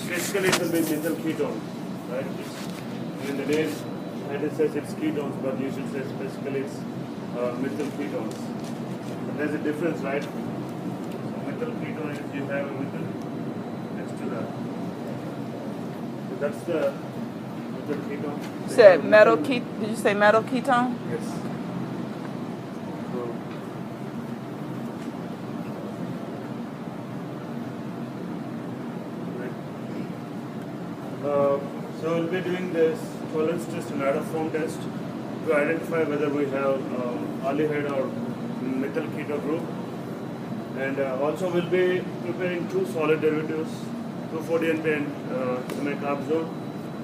Basically, it will be methyl ketone, right? In the name, it says it's ketones, but you should say specifically it's methyl ketones. And there's a difference, right? So methyl ketone is you have a methyl next to that. So that's the methyl ketone. You said metal ketone. Did you say metal ketone? Yes. So we'll be doing this tolerance test and iodoform test to identify whether we have aldehyde or methyl keto group. And also we'll be preparing two solid derivatives, 2,4-DNP and semi-carbazole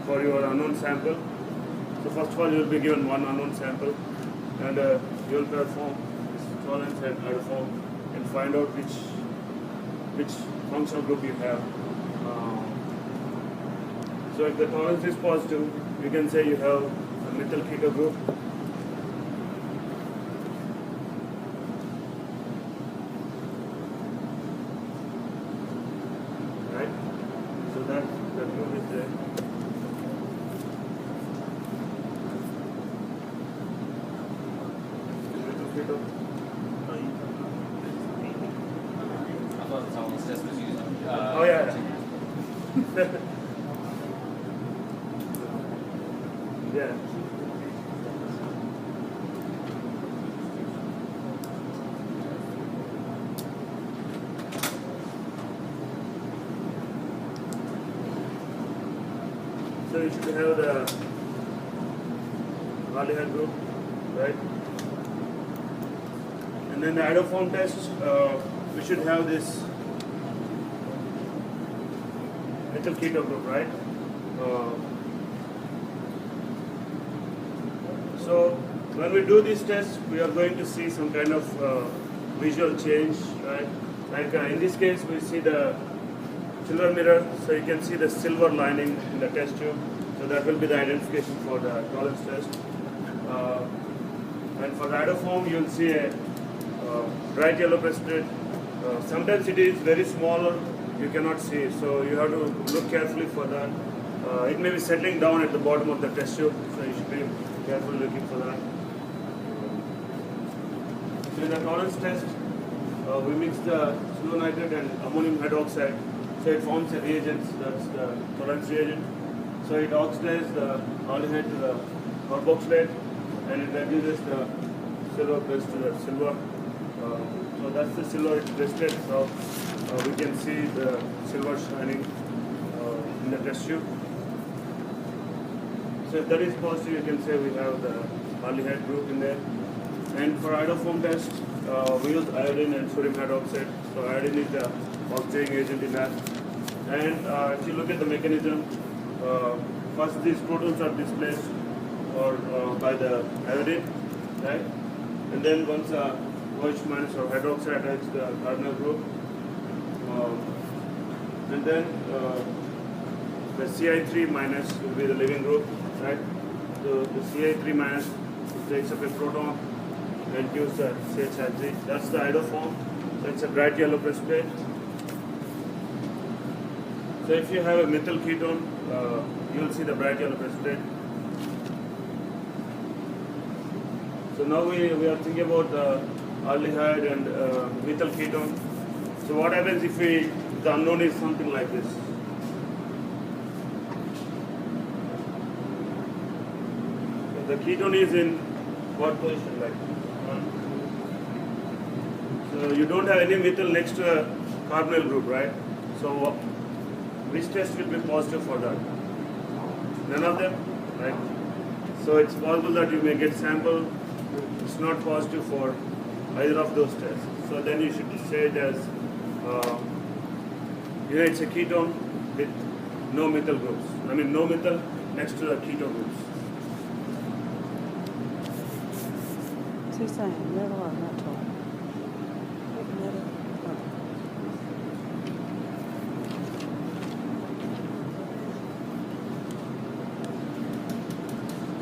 for your unknown sample. So first of all, you'll be given one unknown sample, and you'll perform this tolerance and iodoform and find out which functional group you have. So if the tolerance is positive, you can say you have a methyl keto group. Right? So that group is there. Methyl keto. I thought the tolerance test was used. Oh yeah. Yeah. So you should have the aldehyde group, right? And then the iodoform test, we should have this methyl keto group, right? So when we do these tests, we are going to see some kind of visual change, right? Like in this case, we see the silver mirror, so you can see the silver lining in the test tube. So that will be the identification for the tolerance test. And for the iodoform, you'll see a bright yellow precipitate. Sometimes it is very small, you cannot see it, so you have to look carefully for that. It may be settling down at the bottom of the test tube, so you should be careful looking for that. So in the tolerance test, we mix the slow nitrate and ammonium hydroxide. So it forms a reagent, that's the tolerance reagent. So it oxidizes the aldehyde to the carboxylate, and it reduces the silver plus to the silver. So that's the silver precipitate. So we can see the silver shining in the test tube. So if that is positive, you can say we have the aldehyde group in there. And for iodoform test, we use iodine and sodium hydroxide. So iodine is the oxidizing agent in that. And if you look at the mechanism, first these protons are displaced by the iodine, right? And then once OH minus or hydroxide attacks the cardinal group, and then the Ci3 minus will be the leaving group, right? So the Ci3 minus takes up a proton and gives the CH3. That's the iodoform. So it's a bright yellow precipitate. So if you have a methyl ketone, you will see the bright yellow precipitate. So now we are thinking about aldehyde and methyl ketone. So what happens if the unknown is something like this? So the ketone is in what position, like? So you don't have any methyl next to a carbonyl group, right? So which test will be positive for that? None of them, right? So it's possible that you may get sample, it's not positive for either of those tests. So then you should say it as, it's a ketone with no methyl groups. I mean no methyl next to the keto groups. What's he saying? Metal or metal? Metal.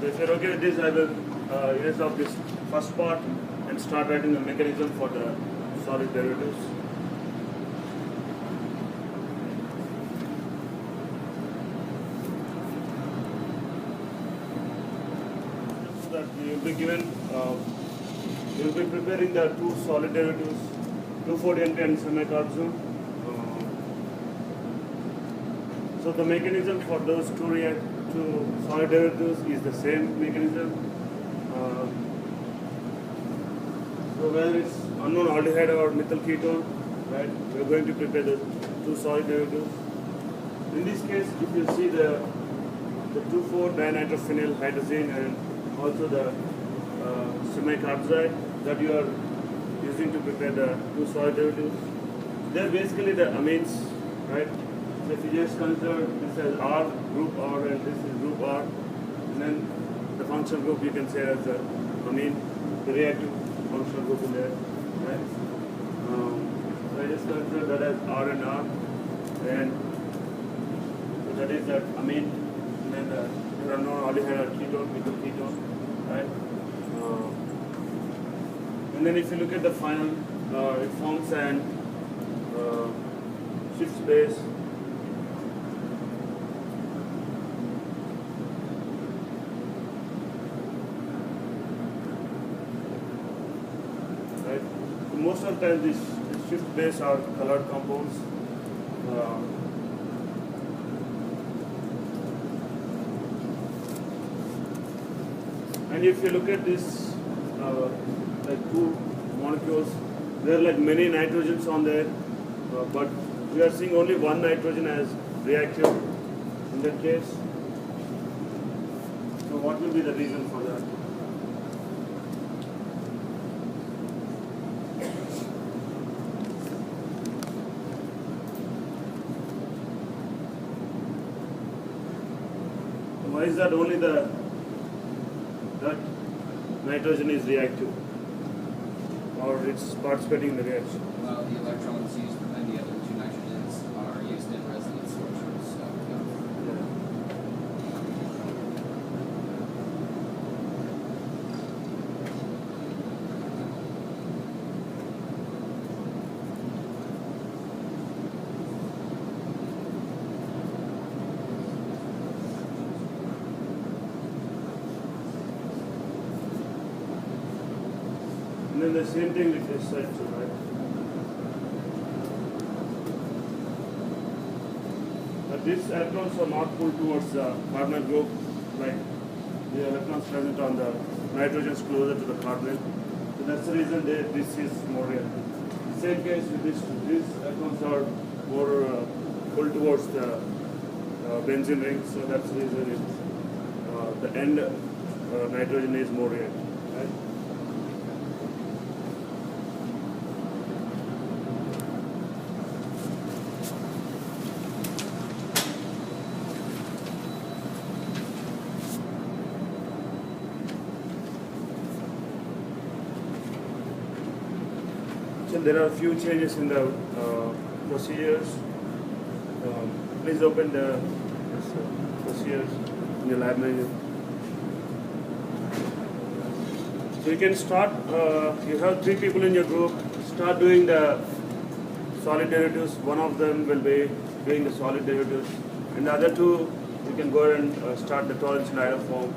So if you're okay with this, I will erase off this first part and start writing the mechanism for the solid derivatives. that you will be given, you will be preparing the two solid derivatives, 2,4-DNP and semi-carbazole. So the mechanism for those two solid derivatives is the same mechanism. So whether it's unknown aldehyde or methyl ketone, right? We are going to prepare the two solid derivatives. In this case, if you see the 2,4-dinitrophenyl hydrazine and also the semi-carbazide that you are using to prepare the two solid derivatives, they are basically the amines, right? So if you just consider this as R, group R, and this is group R, and then the functional group you can say as the amine, the reactive functional group in there, right? So I just consider that as R and R, and so that is that amine, and then there are no aldehyde or ketone, methyl ketone, right? And then if you look at the final, it forms an shift base. Right? Most of the time, these shift base are colored compounds. And if you look at this, like two molecules, there are like many nitrogens on there, but we are seeing only one nitrogen as reactive in that case. So what will be the reason for that? Why is that only that nitrogen is reactive, or it's participating in the reaction? Well, the electrons used by the other two nitrogens are used in resonance structures, so And then the same thing with this side too, right? But these electrons are not pulled towards the carbonyl group, like the electrons present on the nitrogens closer to the carbonyl. So that's the reason this is more reactive. Same case with this too. These electrons are more pulled towards the benzene ring, so that's the reason it's, the end nitrogen is more reactive, right? So there are a few changes in the procedures. Please open the procedures in your lab menu. So you can start, you have 3 people in your group, start doing the solid derivatives. One of them will be doing the solid derivatives, and the other 2, you can go ahead and start the tolerance and form.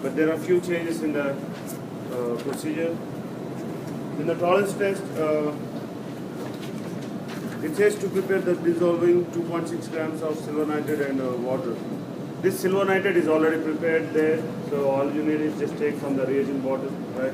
But there are a few changes in the procedure. In the tolerance test, it says to prepare the dissolving 2.6 grams of silver nitrate and water. This silver nitrate is already prepared there, so all you need is just take from the reagent bottle, right?